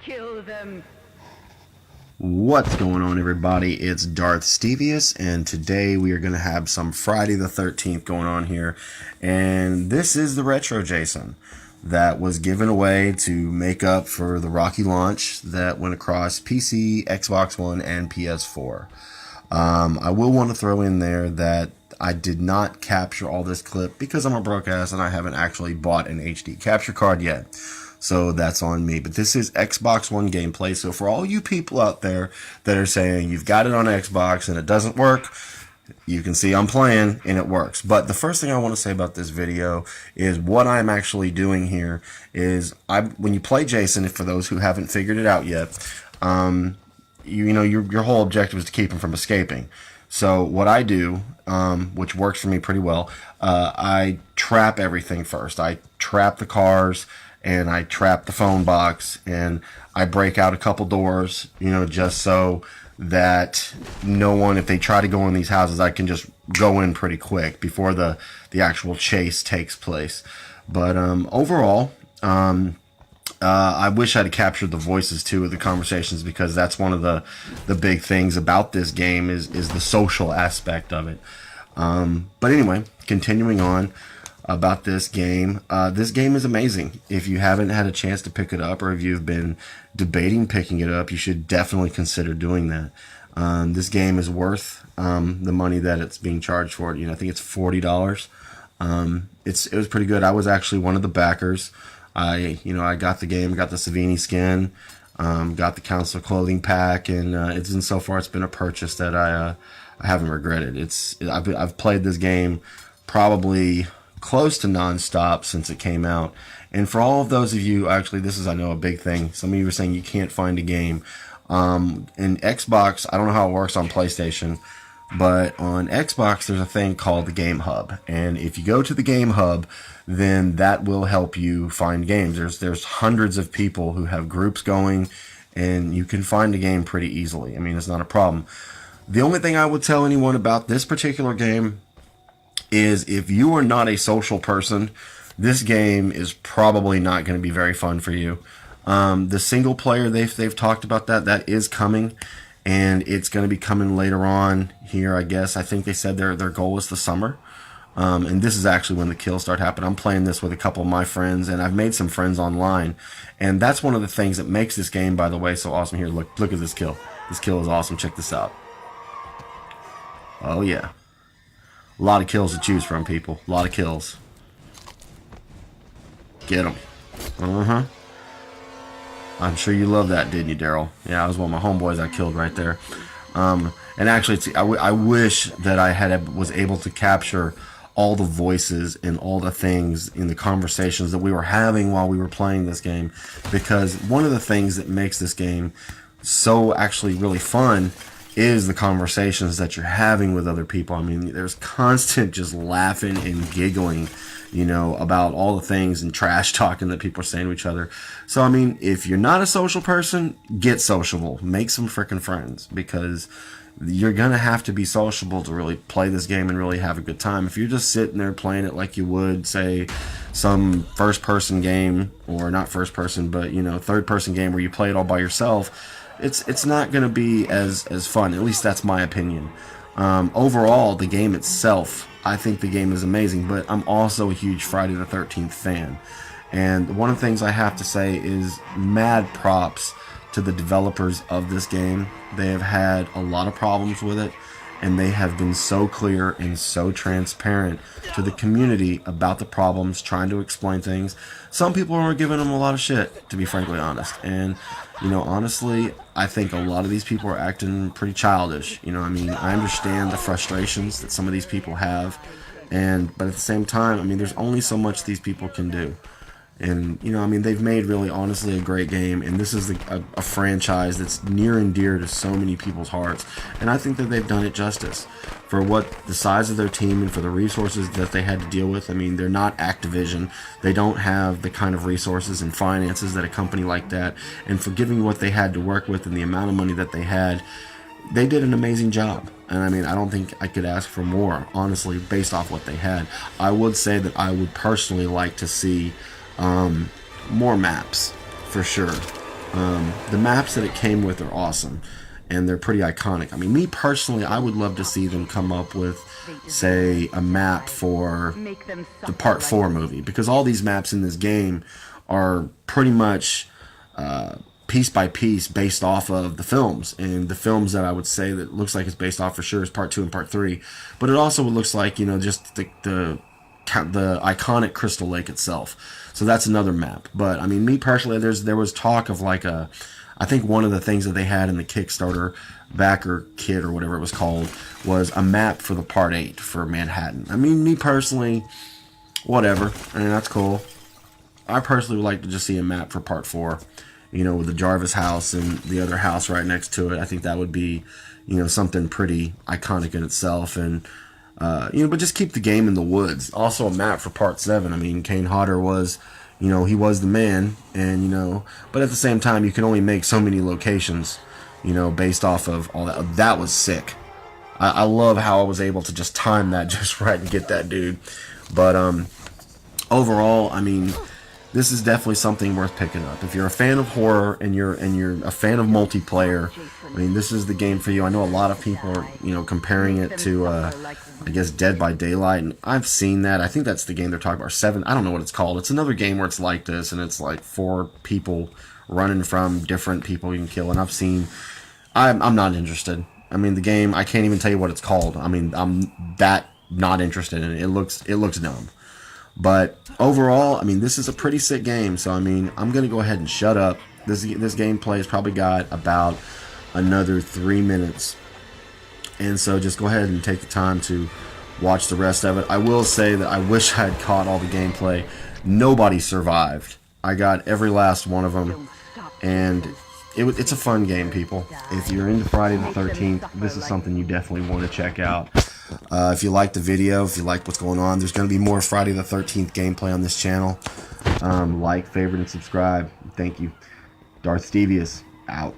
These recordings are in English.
Kill them. What's going on, everybody? It's Darth Stevius, and today we are going to have some Friday the 13th going on here. And this is the Retro Jason that was given away to make up for the rocky launch that went across PC, Xbox One, and PS4. I will want to throw in there that I did not capture all this clip because I'm a broke ass and I haven't actually bought an HD capture card yet. So that's on me. But this is Xbox One gameplay. So for all you people out there that are saying you've got it on Xbox and it doesn't work, you can see I'm playing and it works. But the first thing I want to say about this video is what I'm actually doing here is when you play Jason, for those who haven't figured it out yet, your whole objective is to keep him from escaping. So what I do, which works for me pretty well, I trap everything first. I trap the cars and I trap the phone box and I break out a couple doors, just so that no one, if they try to go in these houses, I can just go in pretty quick before the actual chase takes place. But overall, I wish I'd captured the voices too of the conversations, because that's one of the big things about this game is the social aspect of it. But anyway, continuing on about this game is amazing. If you haven't had a chance to pick it up, or if you've been debating picking it up, you should definitely consider doing that. This game is worth the money that it's being charged for it. I think it's $40. It was pretty good. I was actually one of the backers. I got the game, got the Savini skin, got the Council Clothing pack, and so far it's been a purchase that I haven't regretted. I've played this game probably close to nonstop since it came out. And for all of those of you, actually, this is, I know, a big thing. Some of you are saying you can't find a game. In Xbox, I don't know how it works on PlayStation, but on Xbox, there's a thing called the Game Hub. And if you go to the Game Hub, then that will help you find games. There's hundreds of people who have groups going, and you can find a game pretty easily. I mean, it's not a problem. The only thing I would tell anyone about this particular game is if you are not a social person, this game is probably not going to be very fun for you. The single player, they've talked about that is coming, and it's going to be coming later on here, I guess. I think they said their goal is the summer. And this is actually when the kills start happening. I'm playing this with a couple of my friends, and I've made some friends online. And that's one of the things that makes this game, by the way, so awesome. Here, look at this kill. This kill is awesome. Check this out. Oh, yeah. A lot of kills to choose from, people. A lot of kills. Get them. I'm sure you love that, didn't you, Daryl? Yeah, I was one of my homeboys I killed right there. And actually, I wish that I was able to capture all the voices and all the things in the conversations that we were having while we were playing this game, because one of the things that makes this game so actually really fun is the conversations that you're having with other people. I mean, there's constant just laughing and giggling, about all the things and trash talking that people are saying to each other. So, I mean, if you're not a social person, get sociable. Make some freaking friends, because you're going to have to be sociable to really play this game and really have a good time. If you're just sitting there playing it like you would, say, some first-person game, or not first-person, but, third-person game where you play it all by yourself, it's not going to be as fun. At least that's my opinion. Overall, the game itself, I think the game is amazing, but I'm also a huge Friday the 13th fan. And one of the things I have to say is mad props to the developers of this game. They have had a lot of problems with it, and they have been so clear and so transparent to the community about the problems, trying to explain things. Some people are giving them a lot of shit, to be frankly honest. And, honestly, I think a lot of these people are acting pretty childish. I understand the frustrations that some of these people have, but at the same time, there's only so much these people can do. And, they've made really, honestly, a great game. And this is a franchise that's near and dear to so many people's hearts. And I think that they've done it justice for what the size of their team and for the resources that they had to deal with. They're not Activision. They don't have the kind of resources and finances that a company like that. And for giving what they had to work with and the amount of money that they had, they did an amazing job. And I don't think I could ask for more, honestly, based off what they had. I would say that I would personally like to see more maps, for sure. The maps that it came with are awesome, and they're pretty iconic. I mean, me personally, I would love to see them come up with, say, a map for the Part 4 movie, because all these maps in this game are pretty much piece by piece based off of the films, and the films that I would say that looks like it's based off for sure is Part 2 and Part 3, but it also looks like, you know, just the iconic Crystal Lake itself. So that's another map. But I mean, me personally, there was talk of like I think one of the things that they had in the Kickstarter backer kit or whatever it was called was a map for the Part 8 for Manhattan. I mean, me personally, whatever. I mean, that's cool. I personally would like to just see a map for Part 4, you know, with the Jarvis house and the other house right next to it. I think that would be, you know, something pretty iconic in itself. And you know, but just keep the game in the woods. Also a map for Part 7. I mean, Kane Hodder was, you know, he was the man, and, you know, but at the same time, you can only make so many locations, you know, based off of all that. That was sick. I love how I was able to just time that just right and get that dude. But overall, I mean, this is definitely something worth picking up. If you're a fan of horror and you're a fan of multiplayer, I mean, this is the game for you. I know a lot of people are, you know, comparing it to, I guess, Dead by Daylight, and I've seen that. I think that's the game they're talking about. 7. I don't know what it's called. It's another game where it's like this, and it's like 4 people running from different people you can kill. And I've seen. I'm not interested. I mean, the game. I can't even tell you what it's called. I mean, I'm that not interested in it. It looks dumb. But overall, I mean, this is a pretty sick game. So I mean, I'm gonna go ahead and shut up. This gameplay has probably got about another 3 minutes, and so just go ahead and take the time to watch the rest of it. I will say that I wish I had caught all the gameplay. Nobody survived. I got every last one of them, and it's a fun game, people. If you're into Friday the 13th, this is something you definitely want to check out. If you like the video, if you like what's going on, there's going to be more Friday the 13th gameplay on this channel. Like, favorite, and subscribe. Thank you. Darth Stevious, out.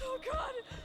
Oh God!